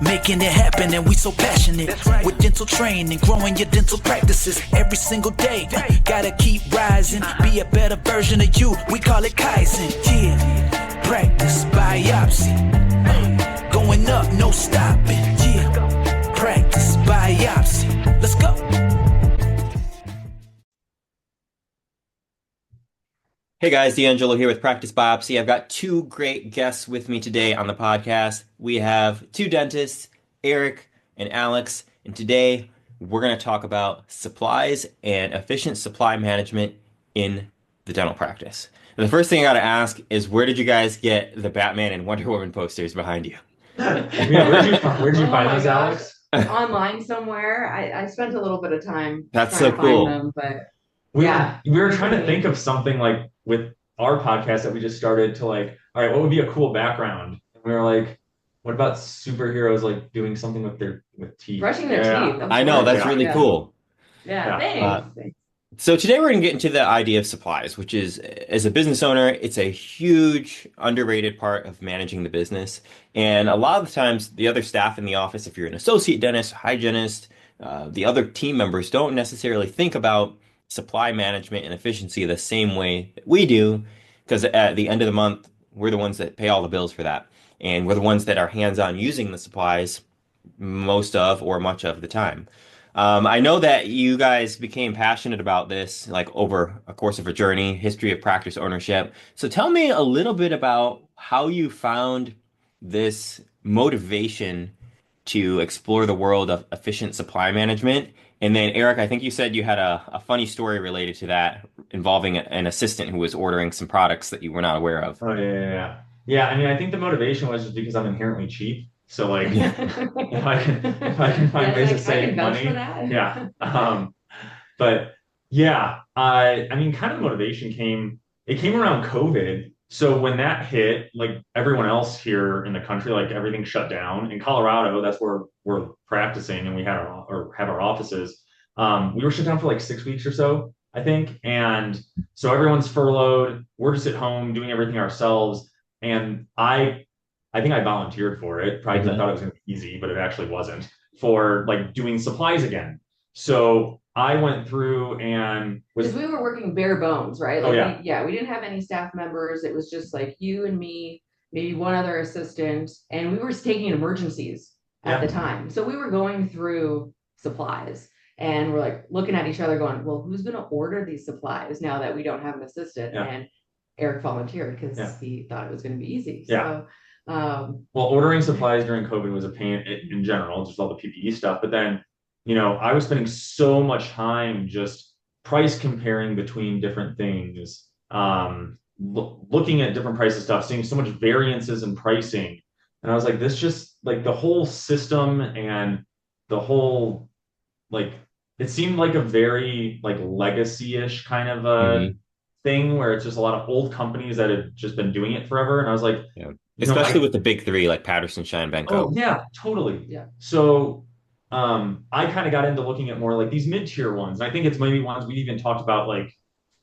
Making it happen, and we so passionate. That's right. With dental training, growing your dental practices every single day. Gotta keep rising, be a better version of you. We call it Kaizen. Yeah, practice biopsy. Going up, no stopping. Yeah, practice biopsy. Let's go. Hey guys, D'Angelo here with Practice Biopsy. I've got two great guests with me today on the podcast. We have two dentists, Eric and Alex, and today we're going to talk about supplies and efficient supply management in the dental practice. And the first thing I got to ask is, where did you guys get the Batman and Wonder Woman posters behind you? Yeah, where'd you find those, Alex? Online somewhere. I spent a little bit of time That's trying so to cool. find them, but We yeah. were trying to think of something like with our podcast that we just started to like, all right, what would be a cool background? And we were like, what about superheroes like doing something with teeth? Brushing their teeth. of I know, course. that's really Yeah. cool. Yeah, Yeah. thanks. So today we're going to get into the idea of supplies, which is, as a business owner, it's a huge underrated part of managing the business. And a lot of the times, the other staff in the office, if you're an associate dentist, hygienist, the other team members don't necessarily think about supply management and efficiency the same way that we do, because at the end of the month, we're the ones that pay all the bills for that. And we're the ones that are hands-on using the supplies most of or much of the time. I know that you guys became passionate about this like over a course of a journey, history of practice ownership. So tell me a little bit about how you found this motivation to explore the world of efficient supply management. And then Eric, I think you said you had a funny story related to that involving an assistant who was ordering some products that you were not aware of. Oh yeah. Yeah, I mean, I think the motivation was just because I'm inherently cheap. So like, if I can find ways to save money, yeah. But yeah, I mean, kind of the motivation came around COVID. So when that hit, like everyone else here in the country, like everything shut down. In Colorado, that's where we're practicing and we have our offices. We were shut down for like 6 weeks or so, I think. And so everyone's furloughed. We're just at home doing everything ourselves. And I think I volunteered for it, probably because I thought it was going to be easy, but it actually wasn't, for like doing supplies again. So I went through and Because we were working bare bones, right? Like, Oh, yeah. we didn't have any staff members. It was just like you and me, maybe one other assistant, and we were taking emergencies at Yeah. the time. So we were going through supplies and we're like looking at each other going, well, who's going to order these supplies now that we don't have an assistant? Yeah. And Eric volunteered because Yeah. he thought it was going to be easy. Yeah. So, Well, ordering supplies during COVID was a pain in general, just all the PPE stuff. But then, I was spending so much time just price comparing between different things, looking at different prices stuff, seeing so much variances in pricing. And I was like, this just like the whole system and the whole, like, it seemed like a very like legacy-ish kind of a thing where it's just a lot of old companies that had just been doing it forever. And I was like, Yeah. you know, Especially I- with the big three like Patterson, Shine, Benco. Oh yeah, totally. Yeah. So I kind of got into looking at more like these mid-tier ones. And I think it's maybe ones we even talked about like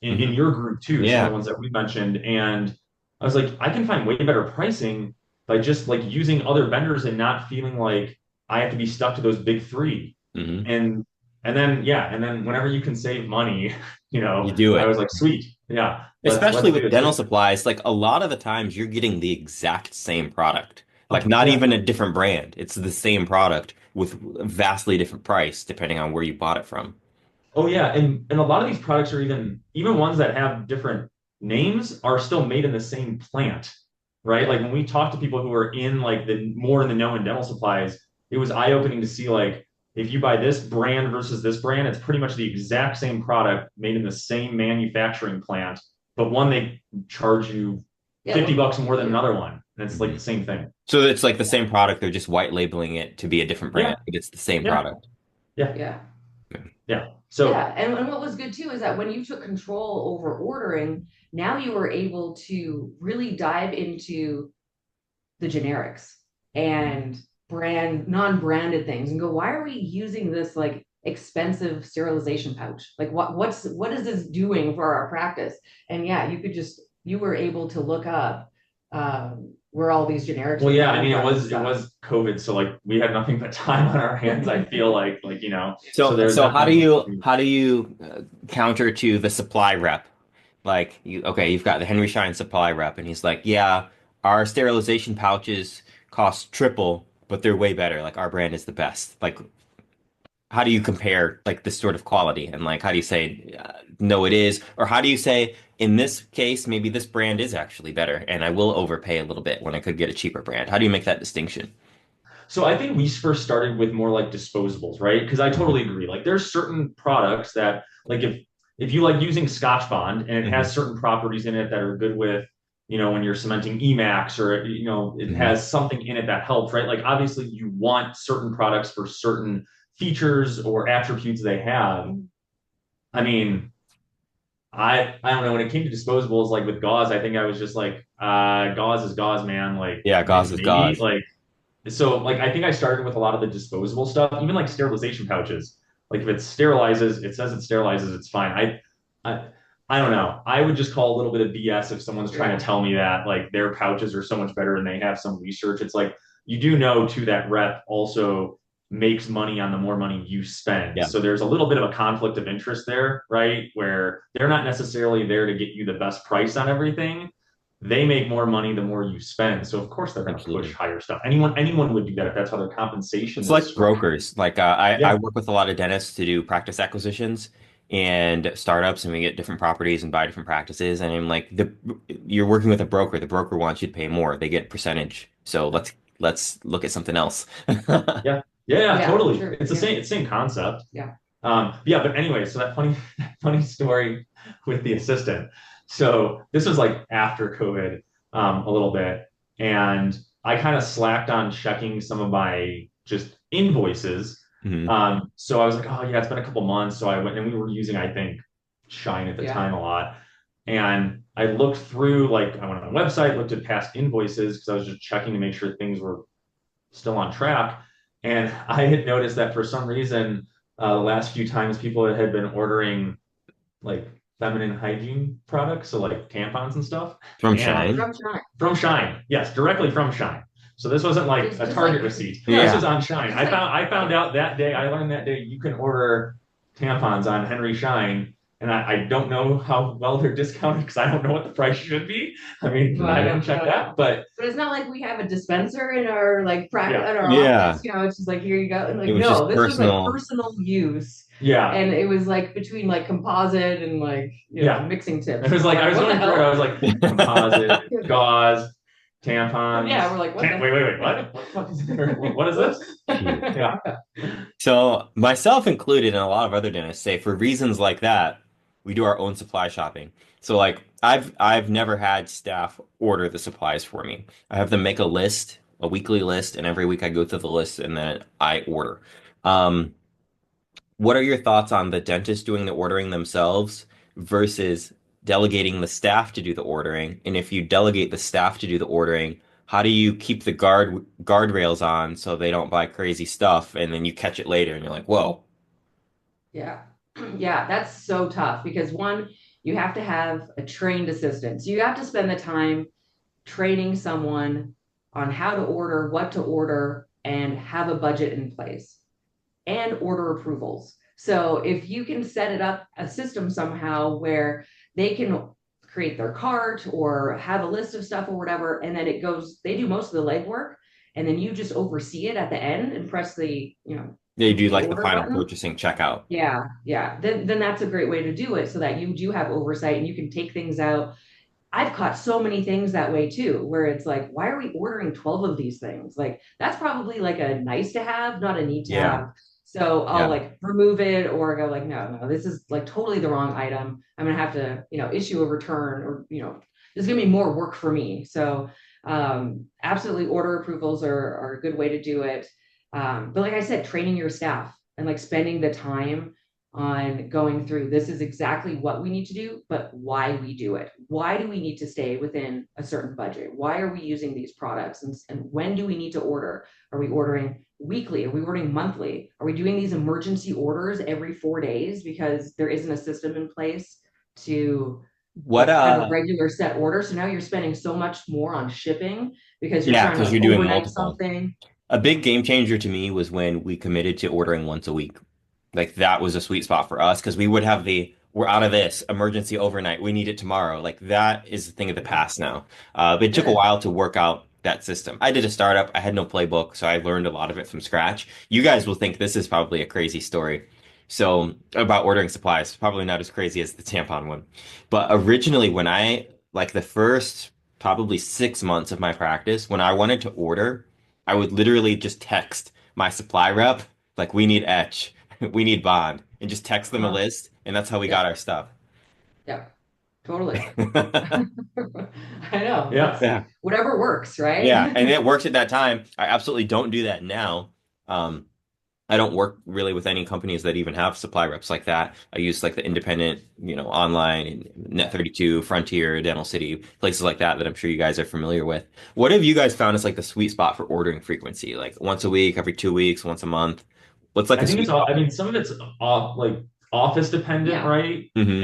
in your group too, some Yeah. of the ones that we mentioned. And I was like, I can find way better pricing by just like using other vendors and not feeling like I have to be stuck to those big three. Mhm. And then whenever you can save money, You do it. I was like, sweet. Yeah. Especially let's do with it. dental supplies, like a lot of the times you're getting the exact same product. Like Oh, not yeah. even a different brand. It's the same product with a vastly different price depending on where you bought it from. Oh yeah, and a lot of these products are even ones that have different names are still made in the same plant, right? Like when we talk to people who are in like the more in the know in dental supplies, it was eye-opening to see like if you buy this brand versus this brand, it's pretty much the exact same product made in the same manufacturing plant, but one they charge you Yeah, $50 more than another one. And it's like the same thing. So it's like the same product, they're just white labeling it to be a different brand, but it's the same Yeah. product. yeah. So Yeah, and what was good too is that when you took control over ordering, now you were able to really dive into the generics and non-branded things and go, why are we using this like expensive sterilization pouch? Like what is this doing for our practice? And yeah, you were able to look up where all these generics. Well, are yeah, I coming mean, it from and was stuff. COVID, so like we had nothing but time on our hands. I feel like so there's So that dynamic. how do you counter to the supply rep? Like you've got the Henry Schein supply rep, and he's like, yeah, our sterilization pouches cost triple, but they're way better. Like our brand is the best. Like, how do you compare like this sort of quality? And like, how do you say, no, it is? Or how do you say, in this case, maybe this brand is actually better, and I will overpay a little bit when I could get a cheaper brand? How do you make that distinction? So I think we first started with more like disposables, right? Because I totally agree. Like there's certain products that like if you like using Scotch Bond and it Hmm. has certain properties in it that are good with, when you're cementing Emax or it Hmm. has something in it that helps, right? Like obviously you want certain products for certain features or attributes they have. I mean, I don't know, when it came to disposables, like with gauze, I think I was just like, gauze is gauze, man. Like Yeah, gauze is maybe gauze. like so like I think I started with a lot of the disposable stuff, even like sterilization pouches. Like if it sterilizes, it says it sterilizes, it's fine. I I don't know. I would just call a little bit of BS if someone's trying to tell me that like their pouches are so much better and they have some research. It's like you do know too that rep also makes money on the more money you spend. Yeah, So there's a little bit of a conflict of interest there, right? Where they're not necessarily there to get you the best price on everything. They make more money the more you spend. So of course they're going to push absolutely. higher stuff. Anyone would do that if that's how their compensation It's is like structured. brokers. Like I Yeah. work with a lot of dentists to do practice acquisitions and startups, and we get different properties and buy different practices. And I'm like, you're working with a broker. The broker wants you to pay more. They get percentage. So let's look at something else. Yeah. Yeah, Yeah, totally. sure. It's the Yeah. same concept. Yeah. Yeah, but anyway, so that funny story with the assistant. So this was like after COVID, a little bit, and I kind of slacked on checking some of my just invoices. Mhm. So I was like, oh yeah, it's been a couple months. So I went and we were using, I think, Shine at the Yeah. time a lot. And I looked through, like, I went on the website, looked at past invoices because I was just checking to make sure things were still on track. And I had noticed that for some reason, the last few times people had been ordering like feminine hygiene products, so like tampons and stuff, From and Shine. From China. from Shine, yes, directly from Shine. So this wasn't like a Just Target like receipt. This Yeah. was on Shine. just like I found out that day. I learned that day you can order tampons on Henry Shine, and I don't know how well they're discounted because I don't know what the price should be. I mean, I didn't check that, but But it's not like we have a dispenser in our like practice yeah, in our Yeah. office. It's just like here you go. And It like was no, just this was like personal. personal use. yeah, And it was like between like composite and like yeah. mixing tips. It was like I was What the going through it. I hell? was like composite, gauze, tampons. Yeah, we're like, what the Wait, what? What the fuck is what is this? Jeez. Yeah, So myself included and a lot of other dentists say for reasons like that, we do our own supply shopping. So like I've never had staff order the supplies for me. I have them make a list, a weekly list, and every week I go through the list and then I order. Um, what are your thoughts on the dentist doing the ordering themselves versus delegating the staff to do the ordering? And if you delegate the staff to do the ordering, how do you keep the guardrails on so they don't buy crazy stuff and then you catch it later and you're like, whoa. Yeah. Yeah, that's so tough because one, you have to have a trained assistant. So you have to spend the time training someone on how to order, what to order, and have a budget in place and order approvals. So if you can set it up a system somehow where they can create their cart or have a list of stuff or whatever, and then it goes, they do most of the legwork, and then you just oversee it at the end and press They do the like the order final button. purchasing checkout. Yeah, yeah. Then that's a great way to do it so that you do have oversight and you can take things out. I've caught so many things that way too, where it's like, why are we ordering 12 of these things? Like that's probably like a nice to have, not a need to Yeah. have. So I'll Yeah. like remove it or go like, no, this is like totally the wrong item. I'm gonna have to, issue a return or, there's gonna be more work for me. So absolutely order approvals are a good way to do it. But like I said, training your staff and like spending the time on going through this is exactly what we need to do, but why we do it. Why do we need to stay within a certain budget? Why are we using these products? And when do we need to order? Are we ordering weekly? Are we ordering monthly? Are we doing these emergency orders every 4 days because there isn't a system in place to What have a regular set order? So now you're spending so much more on shipping because you're Yeah, trying because to you're doing overnight multiple. something. A big game changer to me was when we committed to ordering once a week. Like that was a sweet spot for us because we would have we're out of this emergency overnight. We need it tomorrow. Like that is a thing of the past now. But it took a Good. while to work out that system. I did a startup. I had no playbook, so I learned a lot of it from scratch. You guys will think this is probably a crazy story. So about ordering supplies, probably not as crazy as the tampon one. But originally, when like the first probably 6 months of my practice, when I wanted to order, I would literally just text my supply rep, like, we need etch, we need bond, and just text them a Uh-huh. list, and that's how we got Yep. our stuff. Yep. Totally. I know. Yeah. That's Yeah. whatever works, Yeah, right? and it works at that time. I absolutely don't do that now. Um, I don't work really with any companies that even have supply reps like that. I use like the independent, online, Net32, Frontier, Dental City, places like that I'm sure you guys are familiar with. What have you guys found as like the sweet spot for ordering frequency? Like once a week, every 2 weeks, once a month? What's like I a think it's sweet all, spot? I mean, some of it's off, like office dependent, Yeah. right? Hmm.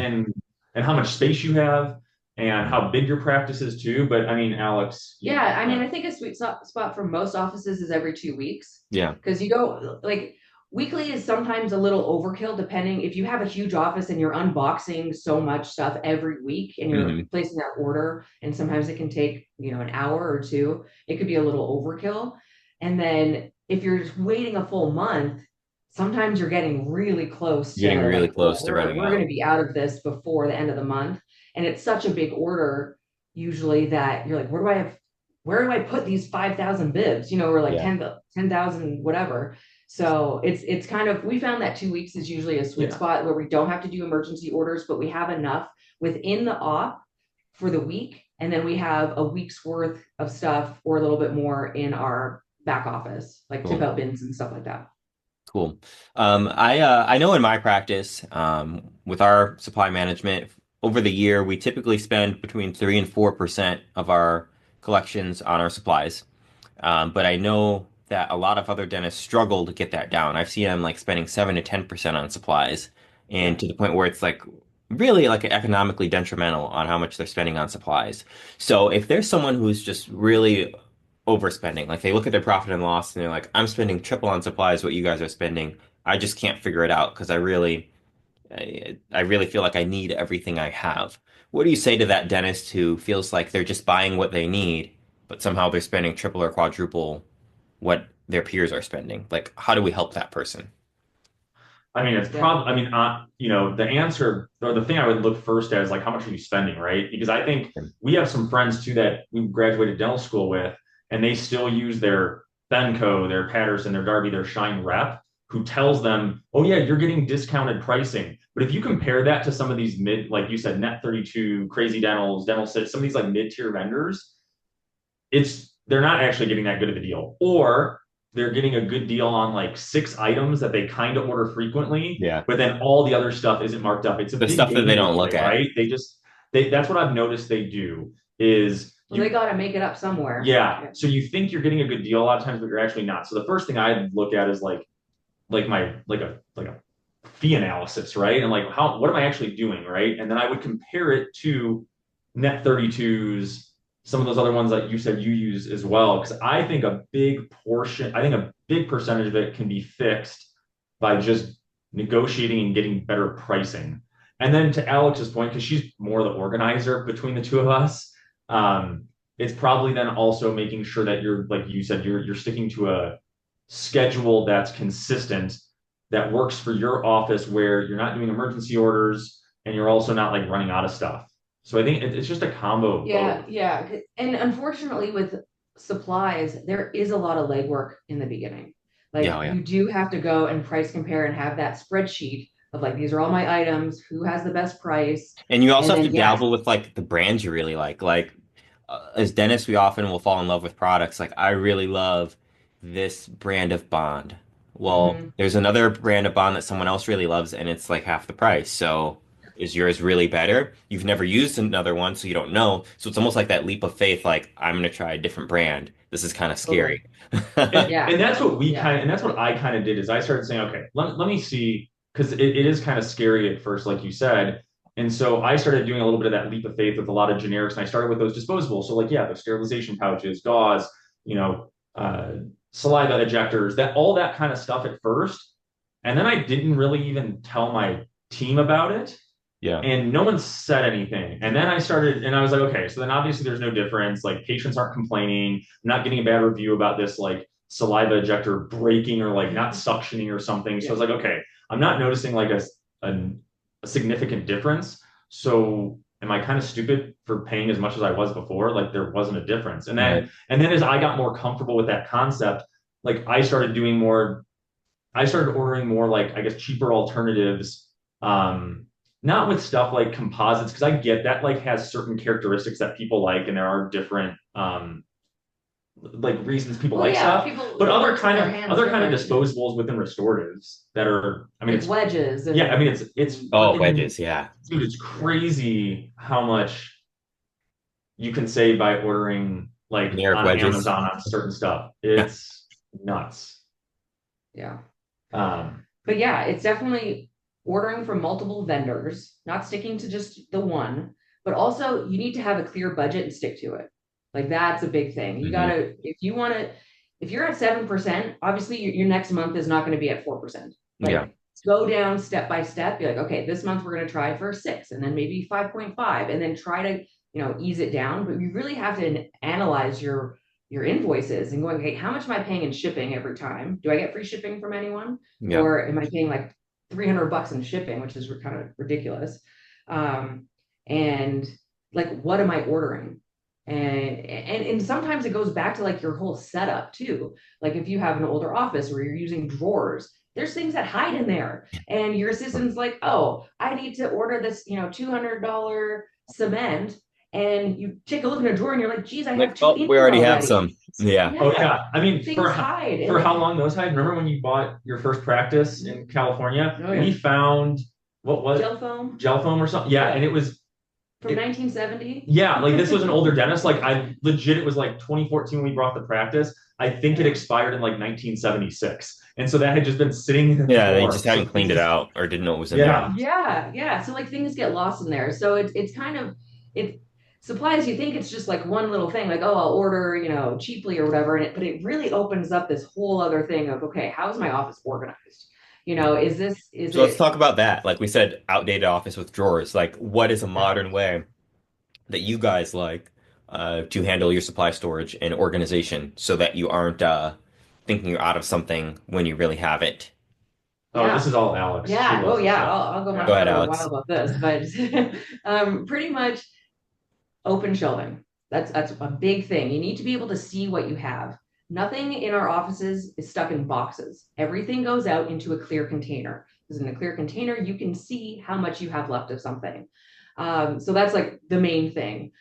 And how much space you have and how big your practice is too. But I mean, Alex, Yeah, I mean, I think a sweet spot for most offices is every 2 weeks Yeah. because you go like weekly is sometimes a little overkill depending if you have a huge office and you're unboxing so much stuff every week and you're Hmm. placing that order and sometimes it can take, an hour or two. It could be a little overkill. And then if you're just waiting a full month, sometimes you're getting really close Getting to really like, oh, close to we're running we're going to out. be out of this before the end of the month. And it's such a big order usually that you're like, where do I put these 5,000 bibs, or like Yeah. 10,000, whatever. So it's kind of, we found that 2 weeks is usually a sweet yeah. spot where we don't have to do emergency orders, but we have enough within the op for the week. And then we have a week's worth of stuff or a little bit more in our back office, like tip Cool. out bins and stuff like that. Cool. I know in my practice, with our supply management over the year, we typically spend between 3 and 4% of our collections on our supplies. But I know that a lot of other dentists struggle to get that down. I've seen them like spending 7 to 10% on supplies, and Yeah. to the point where it's like really like economically detrimental on how much they're spending on supplies. So if there's someone who's just really overspending, like they look at their profit and loss and they're like, I'm spending triple on supplies what you guys are spending. I just can't figure it out because I really feel like I need everything I have. What do you say to that dentist who feels like they're just buying what they need, but somehow they're spending triple or quadruple what their peers are spending? Like, how do we help that person? I mean, it's Yeah. probably, I mean, the answer or the thing I would look first at is like, how much are you spending, right? Because I think we have some friends too that we graduated dental school with, and they still use their Benco, their Patterson, their Darby, their Shine rep, who tells them, oh, yeah, you're getting discounted pricing. But if you compare that to some of these like you said, Net32, Crazy Dentals, Dental Sit, some of these like mid-tier vendors, they're not actually getting that good of a deal. Or they're getting a good deal on like 6 items that they kind of order frequently, Yeah. but then all the other stuff isn't marked up. It's a The big stuff that they game don't look play, at. right? That's what I've noticed they do is Well, they got to make it up somewhere. yeah. So you think you're getting a good deal a lot of times, but you're actually not. So the first thing I look at is like a fee analysis, right? And like what am I actually doing, right? And then I would compare it to Net32's, some of those other ones that you said you use as well. Because I think a big percentage of it can be fixed by just negotiating and getting better pricing. And then to Alex's point, because she's more the organizer between the two of us, it's probably then also making sure that you're, like you said, you're sticking to a schedule that's consistent, that works for your office, where you're not doing emergency orders and you're also not like running out of stuff. So I think it's just a combo of Yeah, both. yeah. And unfortunately, with supplies, there is a lot of legwork in the beginning. Yeah, oh, Like yeah. you do have to go and price compare and have that spreadsheet of like, these are all my items, who has the best price. And you also And have then, to yes, dabble with like the brands you really like. Like as dentists, we often will fall in love with products. Like I really love this brand of Bond. Well, mhm, there's another brand of Bond that someone else really loves, and it's like half the price. So is yours really better? You've never used another one, so you don't know. So it's almost like that leap of faith. Like I'm gonna try a different brand. This is kind of totally. scary. And, Yeah, and that's what yeah, and that's what I kind of did is I started saying, okay, let me see, because it is kind of scary at first, like you said. And so I started doing a little bit of that leap of faith with a lot of generics, and I started with those disposables. So like, yeah, those sterilization pouches, gauze, uh, saliva ejectors, all that kind of stuff at first. And then I didn't really even tell my team about it. Yeah. And no one said anything. And then I started, and I was like, okay, so then obviously there's no difference. Like patients aren't complaining. I'm not getting a bad review about this like saliva ejector breaking or like not suctioning or something. So I was like, okay, I'm not noticing like a significant difference. So am I kind of stupid for paying as much as I was before? Like there wasn't a difference. And then as I got more comfortable with that concept, like I started ordering more like I guess cheaper alternatives. Not with stuff like composites, because I get that like has certain characteristics that people like, and there are different like reasons people like stuff. But other kind of disposables within restoratives that are, I mean, it's wedges. Yeah, I mean, it's wedges. Yeah, dude, it's crazy how much you can save by ordering like on wedges. Amazon on certain stuff. It's nuts. Yeah. But yeah, it's definitely ordering from multiple vendors, not sticking to just the one, but also you need to have a clear budget and stick to it. Like that's a big thing. You gotta, if you're at 7%, obviously your next month is not going to be at 4%. Like, go down step by step. Be like, okay, this month we're going to try for 6 and then maybe 5.5 and then try to, ease it down. But you really have to analyze your invoices and going, okay, how much am I paying in shipping every time? Do I get free shipping from anyone? Yeah. Or am I paying like $300 in shipping, which is kind of ridiculous? And like, what am I ordering? And sometimes it goes back to like your whole setup too. Like if you have an older office where you're using drawers, there's things that hide in there, and your assistant's like, oh, I need to order this, $200 cement. And you take a look in a drawer and you're like, geez, I have two. We already have some. Yeah. Oh yeah. I mean, for how long those hide? Remember when you bought your first practice in California? Oh, yeah. We found what was gel foam or something. Yeah. And it was from 1970. Yeah. Like this was an older dentist. Like it was like 2014 when we brought the practice. I think it expired in like 1976. And so that had just been sitting in the drawer. They just hadn't cleaned it out or didn't know it was in there. Yeah. So like things get lost in there. So it's kind of, supplies, you think it's just like one little thing, like, oh, I'll order, cheaply or whatever. But it really opens up this whole other thing of, okay, how is my office organized? Let's talk about that. Like we said, outdated office with drawers. Like what is a modern way that you guys like to handle your supply storage and organization so that you aren't thinking you're out of something when you really have it? Oh, this is all Alex. Yeah. Oh, yeah. I'll go Go ahead, Alex. A while about this, but pretty much open shelving. That's a big thing. You need to be able to see what you have. Nothing in our offices is stuck in boxes. Everything goes out into a clear container. Because in a clear container, you can see how much you have left of something. So that's like the main thing.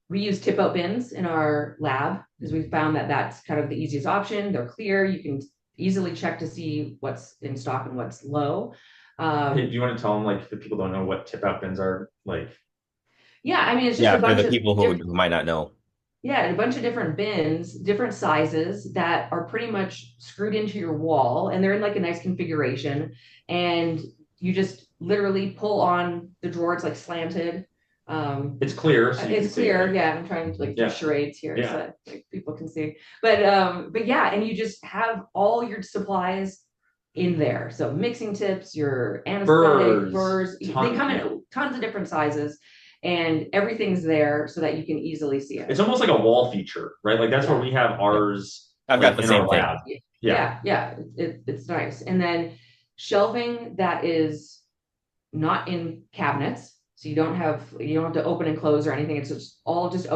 We use tip out bins in our lab because we found that that's kind of the easiest option. They're clear. You can easily check to see what's in stock and what's low. Hey, do you want to tell them, like, if people don't know what tip out bins are, like? Yeah, I mean, it's just a bunch for the people who might not know. Yeah, a bunch of different bins, different sizes that are pretty much screwed into your wall, and they're in like a nice configuration. And you just literally pull on the drawer. It's like slanted. It's clear. So it's clear. Yeah, I'm trying to do charades here so that like, people can see. But yeah, and you just have all your supplies in there. So mixing tips, your anesthetic, burrs. They come in tons of different sizes. And everything's there so that you can easily see it. It's almost like a wall feature, right? Like that's where we have ours. I've got the same thing. Yeah. It's nice. And then shelving that is not in cabinets. So you don't have to open and close or anything. It's just all just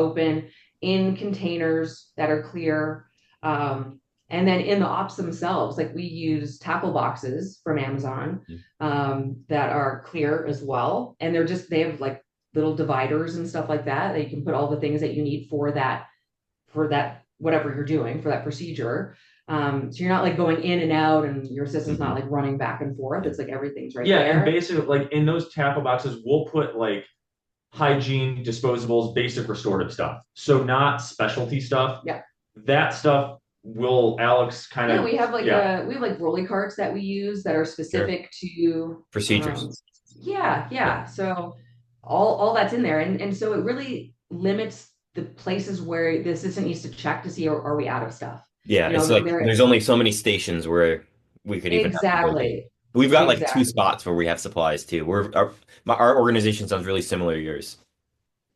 in containers that are clear. And then in the ops themselves, like we use tackle boxes from Amazon that are clear as well. And they have like little dividers and stuff like that you can put all the things that you need for that whatever you're doing for that procedure. So you're not like going in and out and your system's not like running back and forth. It's like everything's right there. And basically like in those tackle boxes we'll put like hygiene, disposables, basic restorative stuff, so not specialty stuff. That stuff will Alex kind of we have like rolly carts that we use that are specific to procedures. Yeah. So all that's in there. And so it really limits the places where the assistant needs to check to see are we out of stuff. Yeah, You it's know, like there there's only so many stations where we could even have people be. exactly. We've got like two Exactly. spots where we have supplies too. Our organization sounds really similar to yours.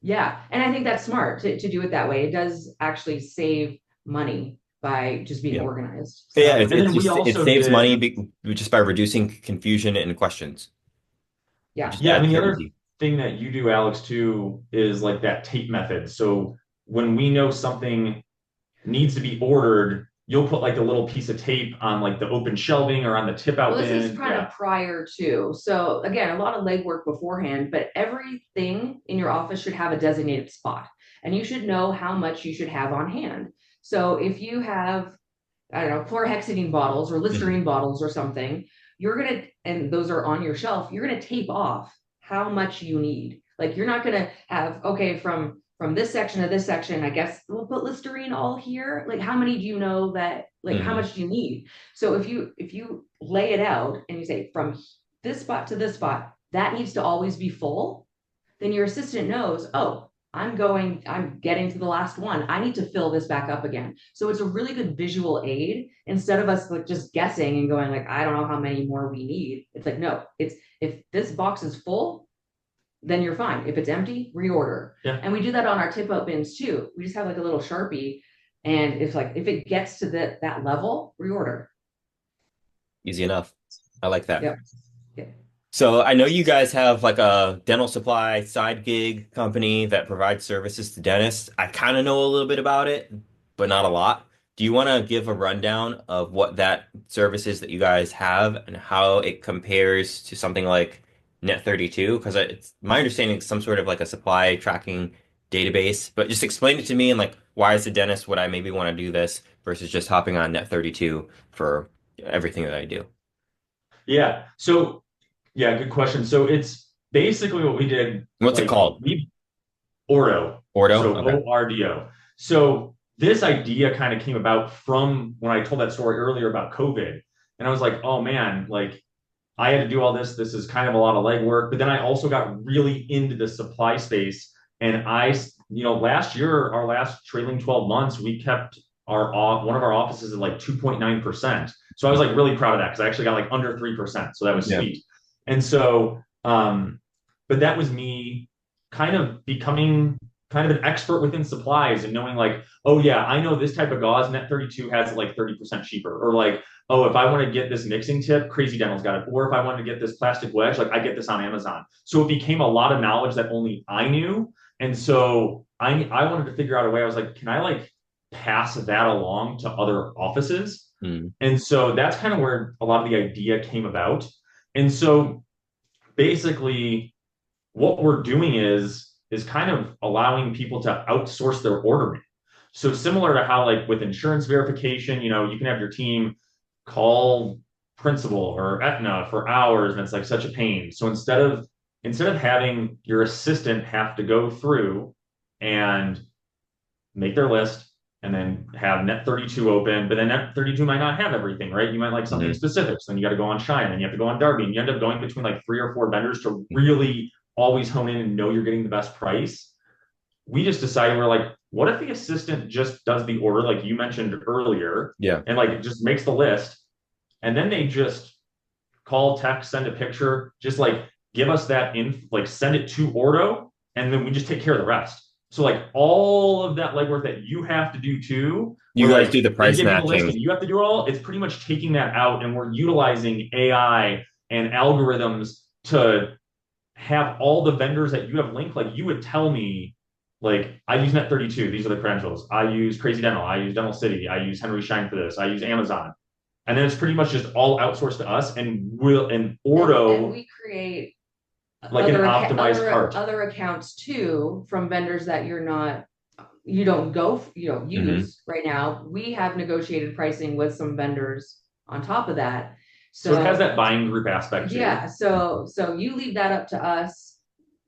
Yeah. And I think that's smart to do it that way. It does actually save money by just being Yeah. organized. Yeah, So And then we it also saves did, money just by reducing confusion and questions. It yeah. just yeah, I adds mean, the other certainty. thing that you do, Alex, too, is like that tape method. So when we know something needs to be ordered, you'll put like a little piece of tape on like the open shelving or on the tip out Well, this is bin. kind Yeah. of prior to. So again, a lot of legwork beforehand, but everything in your office should have a designated spot. And you should know how much you should have on hand. So if you have, I don't know, chlorhexidine bottles or Mhm. Listerine bottles or something, you're gonna, and those are on your shelf, you're gonna tape off how much you need. Like you're not gonna have, okay, from this section to this section, I guess we'll put Listerine all here. Like how many do you know that, like how Mhm. much do you need? So if you lay it out and you say from this spot to this spot, that needs to always be full, then your assistant knows, oh, I'm getting to the last one. I need to fill this back up again. So it's a really good visual aid instead of us like just guessing and going like, I don't know how many more we need. It's like, no, it's if this box is full, then you're fine. If it's empty, reorder. Yeah. And we do that on our tip up bins too. We just have like a little Sharpie and it's like if it gets to that level, reorder. Easy enough. I like that. Yep. Yep. So I know you guys have like a dental supply side gig company that provides services to dentists. I kind of know a little bit about it, but not a lot. Do you want to give a rundown of what that service is that you guys have and how it compares to something like Net32? Because it's my understanding it's some sort of like a supply tracking database, but just explain it to me and like why as a dentist would I maybe want to do this versus just hopping on Net32 for everything that I do? Yeah. So, yeah, good question. So it's basically what we did, What's it like called? we Ordo. Ordo? So Okay. ORDO. So this idea kind of came about from when I told that story earlier about COVID. And I was like, oh man, like I had to do all this. This is kind of a lot of legwork. But then I also got really into the supply space. And last year, our last trailing 12 months, we kept one of our offices at like 2.9%. So I was like really proud of that because I actually got like under 3%. So that was Yeah. sweet. And so, but that was me kind of becoming kind of an expert within supplies and knowing like, oh yeah, I know this type of gauze, Net32 has it like 30% cheaper. Or like, oh, if I want to get this mixing tip, Crazy Dental's got it. Or if I want to get this plastic wedge, like I get this on Amazon. So it became a lot of knowledge that only I knew. And so I wanted to figure out a way. I was like, can I like pass that along to other offices? Mm. And so that's kind of where a lot of the idea came about. And so basically what we're doing is kind of allowing people to outsource their ordering. So similar to how like with insurance verification, you can have your team call Principal or Aetna for hours, and it's like such a pain. So instead of having your assistant have to go through and make their list and then have Net32 open, but then Net32 might not have everything, right? You might like something Mhm. specific. So then you got to go on Shine, and you have to go on Darby, and you end up going between like 3 or 4 vendors to really always hone in and know you're getting the best price. We just decided we're like, what if the assistant just does the order like you mentioned earlier Yeah. and like it just makes the list and then they just call, text, send a picture, just like give us that like send it to Ordo, and then we just take care of the rest. So like all of that legwork that you have to do too, You where guys do like the they price give you the list matching. and you have to do it all, it's pretty much taking that out, and we're utilizing AI and algorithms to have all the vendors that you have linked. Like you would tell me, like I use Net32, these are the credentials. I use Crazy Dental, I use Dental City, I use Henry Schein for this, I use Amazon. And then it's pretty much just all outsourced to us, and And Ordo we create like an optimized cart. other accounts too from vendors that you don't Hmm. use right now. We have negotiated pricing with some vendors on top of that. So it has So that buying group aspect too. yeah, so you leave that up to us.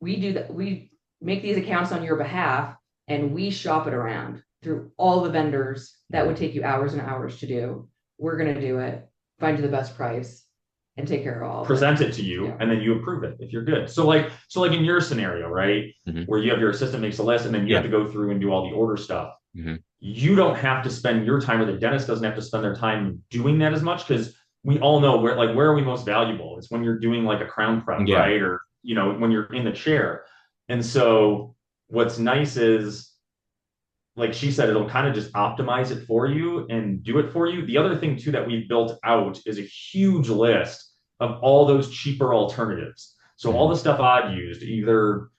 We do that. We make these accounts on your behalf and we shop it around through all the vendors that would take you hours and hours to do. We're going to do it, find you the best price. and take care of all of it. present it to you, Yeah. and then you approve it if you're good. So like in your scenario, right, where you have your assistant makes a list, and then you have to go through and do all the order stuff. You don't have to spend your time, or the dentist doesn't have to spend their time doing that as much, because we all know where are we most valuable? It's when you're doing like a crown prep, right? Or when you're in the chair. And so what's nice is, like she said, it'll kind of just optimize it for you and do it for you. The other thing too that we've built out is a huge list of all those cheaper alternatives. So all the stuff I've used, either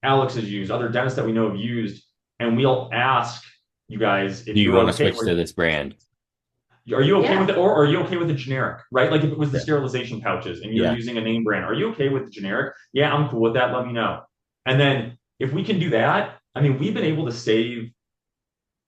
Alex has used, other dentists that we know have used, and we'll ask you guys if Do you you're want to okay switch to this brand? Are you okay with it, or are you okay with the generic, right? Like if it was the sterilization pouches and you're using a name brand, are you okay with the generic? Yeah, I'm cool with that. Let me know. And then if we can do that, I mean, we've been able to save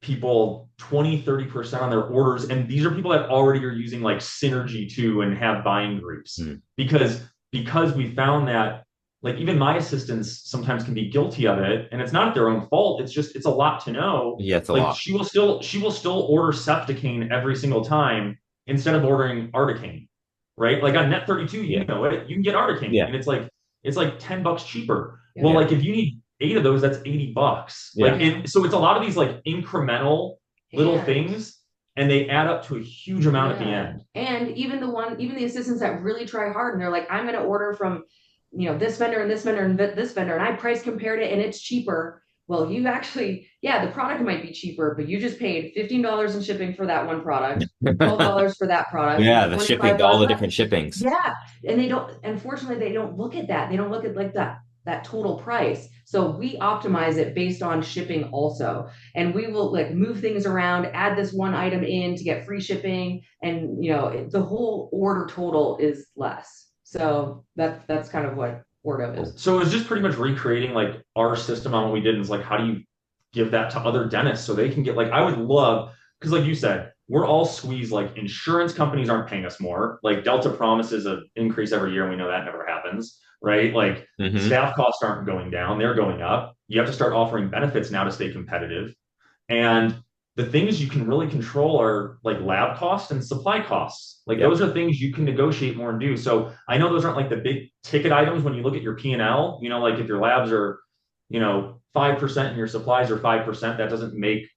people 20-30% on their orders. And these are people that already are using like Synergy too and have buying groups, because we found that, like, even my assistants sometimes can be guilty of it, and it's not their own fault. It's a lot to know. Yeah, it's a like lot. she will still order Septicane every single time instead of ordering Articaine, right? Like on Net32, you can get Articaine, and it's like $10 cheaper. Well, like if you need 8 of those, that's $80. Like, so it's a lot of these like incremental little things, and they add up to a huge amount at the end. And even the assistants that really try hard, and they're like, I'm going to order from this vendor and this vendor and this vendor, and I price compared it and it's cheaper. Well, you actually, the product might be cheaper, but you just paid $15 in shipping for that one product, $12 for that product. The shipping, all the different shippings. Yeah. And unfortunately, they don't look at that. They don't look at like that total price. So we optimize it based on shipping also. And we will like move things around, add this one item in to get free shipping. And, the whole order total is less. So that's kind of what Ordo is. So it was just pretty much recreating like our system on what we did. And it's like, how do you give that to other dentists so they can get, like, I would love, because like you said, we're all squeezed. Like insurance companies aren't paying us more. Like Delta promises an increase every year, and we know that never happens, right? Like staff costs aren't going down, they're going up. You have to start offering benefits now to stay competitive. And the things you can really control are like lab costs and supply costs. Like those are things you can negotiate more and do. So I know those aren't like the big ticket items when you look at your P&L, like if your labs are, 5% and your supplies are 5%, that doesn't make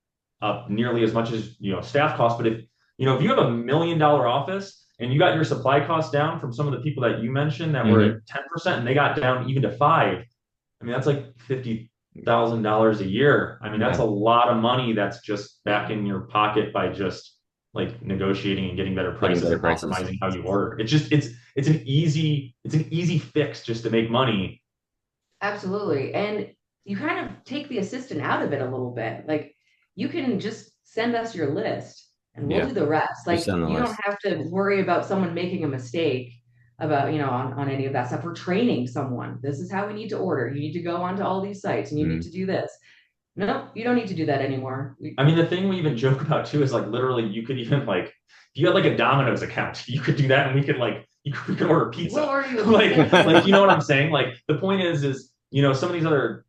up nearly as much as, staff costs. But if you have a $1 million office and you got your supply costs down from some of the people that you mentioned that were at 10% and they got down even to 5%, I mean, that's like $50,000 a year. I mean, that's a lot of money that's just back in your pocket by just like negotiating and getting better prices and optimizing how you order. It's just it's an easy fix just to make money. Absolutely. And you kind of take the assistant out of it a little bit. Like you can just send us your list and we'll do the rest. Like you don't have to worry about someone making a mistake about, on any of that stuff. We're training someone. This is how we need to order. You need to go onto all these sites and you need to do this. No, you don't need to do that anymore. I mean, the thing we even joke about too is like literally you could even like, if you had like a Domino's account, you could do that and we could like, we could order pizza. We'll order you like, you know what I'm saying? Like the point is some of these other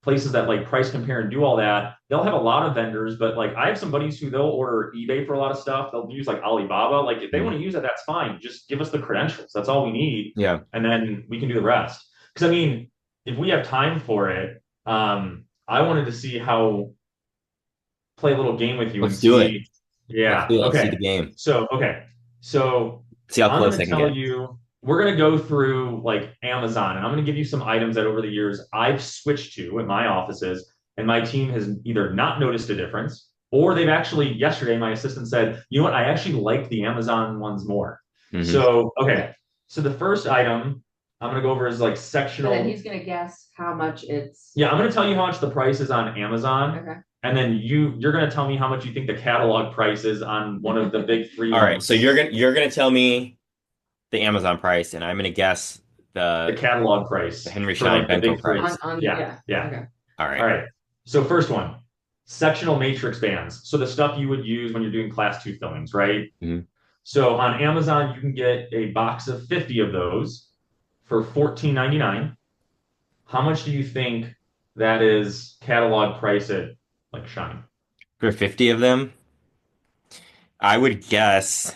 places that like price compare and do all that, they'll have a lot of vendors, but like I have some buddies who they'll order eBay for a lot of stuff. They'll use like Alibaba. Like if they want to use it, that's fine. Just give us the credentials. That's all we need. Yeah. And then we can do the rest. Because I mean, if we have time for it, I wanted to see play a little game with you. Let's do it. Yeah. Let's see the game. So see how close I can get. We're going to go through like Amazon, and I'm going to give you some items that over the years I've switched to at my offices, and my team has either not noticed a difference, or they've actually, yesterday, my assistant said, you know what, I actually like the Amazon ones more. So the first item I'm going to go over is like sectional. And then he's going to guess how much it's. Yeah, I'm going to tell you how much the price is on Amazon. Okay. And then you're going to tell me how much you think the catalog price is on one of the big 3. All right, so you're going to tell me the Amazon price, and I'm going to guess the catalog price, the Henry Schein Bento price. Yeah. Okay. All right. So first one, sectional matrix bands. So the stuff you would use when you're doing class 2 fillings, right? So on Amazon, you can get a box of 50 of those for $14.99. How much do you think that is catalog price at like Schein? For 50 of them, I would guess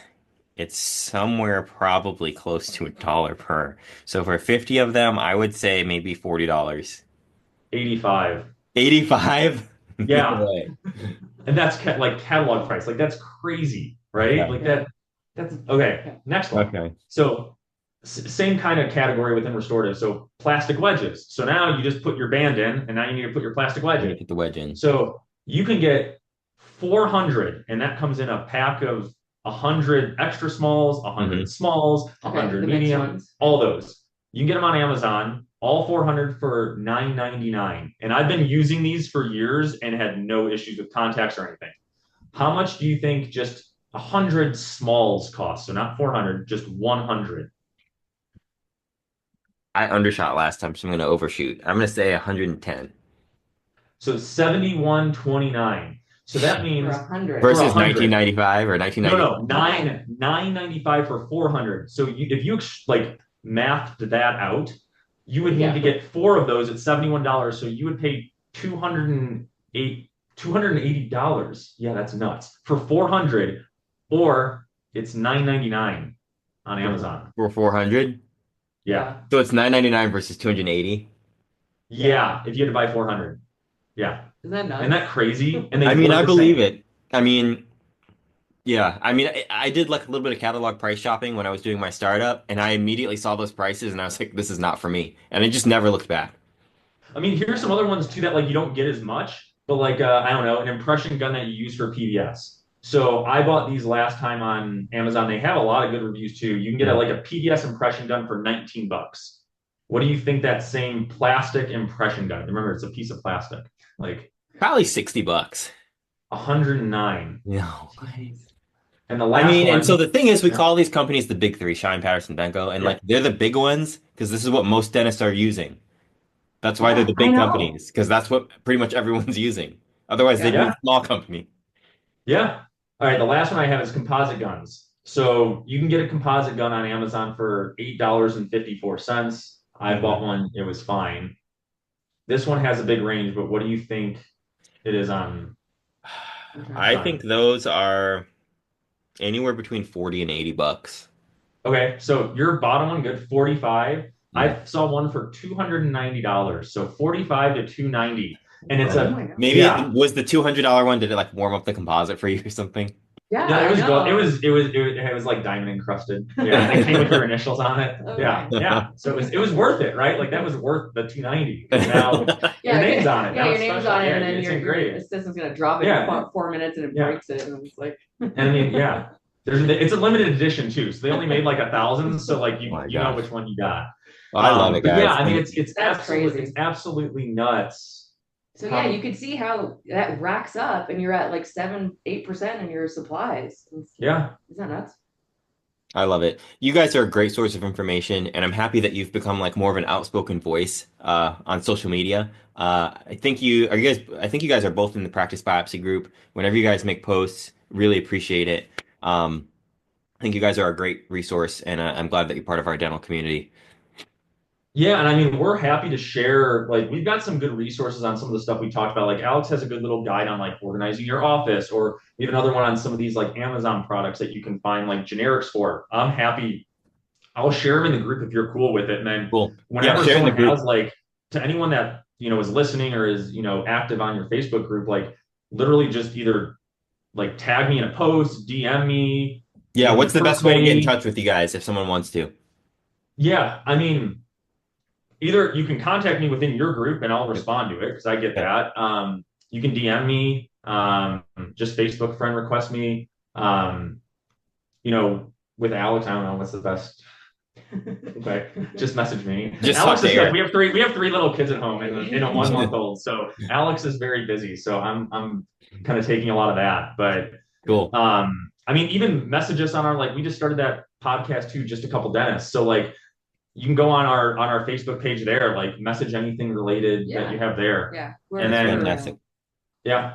it's somewhere probably close to $1 per. So for 50 of them, I would say maybe $40. 85. 85? No Yeah. way. And that's like catalog price. Like that's crazy, right? Okay. Like that's okay. Next one. Okay. So same kind of category within restorative. So plastic wedges. So now you just put your band in, and now you need to put your plastic wedge in. Put the wedge in. So you can get 400, and that comes in a pack of 100 extra smalls, 100 smalls, 100 medium, all those. You can get them on Amazon, all 400 for $9.99. And I've been using these for years and had no issues with contacts or anything. How much do you think just 100 smalls cost? So not 400, just 100. I undershot last time, so I'm going to overshoot. I'm going to say 110. So 71.29. So that means For 100. Versus 100. 1995 or 1990. No, 9.95 for 400. So if you like mathed that out, you would need to get 4 of those at $71. So you would pay $280. Yeah, that's nuts for 400, or it's $9.99 on Amazon For 400? Yeah, So it's $9.99 versus 280. yeah. If you had to buy 400, yeah. Isn't that nuts? Isn't that crazy? And they I mean, work I the believe same. it. I mean, yeah. I mean, I did like a little bit of catalog price shopping when I was doing my startup, and I immediately saw those prices, and I was like, this is not for me. And I just never looked back. I mean, here's some other ones too that like you don't get as much, but like I don't know, an impression gun that you use for PBS. So I bought these last time on Amazon. They have a lot of good reviews too. You can get like a PBS impression gun for $19. What do you think that same plastic impression gun? Remember, it's a piece of plastic, like Probably $60. 109. No. Jeez. And the last I mean, one, and so the thing is, we call these companies the big three, Shine, Patterson, Benko, and Yeah. like they're the big ones because this is what most dentists are using. That's why they're the I big know. companies because that's what pretty much everyone's using. Otherwise, they'd be Yeah. a small company. Yeah. All right. The last one I have is composite guns. So you can get a composite gun on Amazon for $8.54. I bought one. It was fine. This one has a big range, but what do you think it is on? I think those are anywhere between 40 and $80. Okay. So your bottom one, good, 45. Yeah. I saw one for $290. So 45 to 290. And it's Oh my God. Maybe Yeah. it was the $200 one. Did it like warm up the composite for you or something? Yeah, Yeah, it was I gold. know. It was like diamond encrusted. Yeah, it came with your initials on it. Okay. Yeah. So it was worth it, right? Like that was worth the 290. Now your name's on it. Yeah, Now your it's name's special. on it, Yeah, and then it's your engraved. assistant's gonna drop it Yeah. in 4 minutes, and it Yeah. breaks it, and it's like. And I mean, yeah. It's a limited edition too, so they only made like 1,000. So like you Oh my you know gosh. which one you got. I love it, But guys. yeah, I mean it's That's absolutely crazy. it's absolutely nuts. So yeah, you could see how that racks up, and you're at like 7-8% in your supplies. Yeah. Isn't that nuts? I love it. You guys are a great source of information, and I'm happy that you've become like more of an outspoken voice on social media. I think you guys are both in the practice biopsy group. Whenever you guys make posts, really appreciate it. I think you guys are a great resource, and I'm glad that you're part of our dental community. Yeah, and I mean, we're happy to share. Like, we've got some good resources on some of the stuff we talked about. Like, Alex has a good little guide on like organizing your office, or we have another one on some of these like Amazon products that you can find like generics for. I'm happy. I'll share them in the group if you're cool with it. And then Cool. whenever share in the someone group. has like to anyone that is listening or is active on your Facebook group, like literally just either like tag me in a post, DM me. Yeah, what's the best way to get in personally. touch with you guys if someone wants to? Yeah, I mean, either you can contact me within your group and I'll respond to it because I get that. You can DM me, just Facebook friend request me. With Alex, I don't know what's the best. Okay, just message me. Just Alex talk is to good. Eric. We have 3 little kids at home and a 1-month-old. So Alex is very busy. So I'm kind of taking a lot of that. But Cool. I mean, even message us on our we just started that podcast too, just a couple dentists. So you can go on our Facebook page there, like message anything related that you have there. Yeah. And then- Fantastic. Yeah.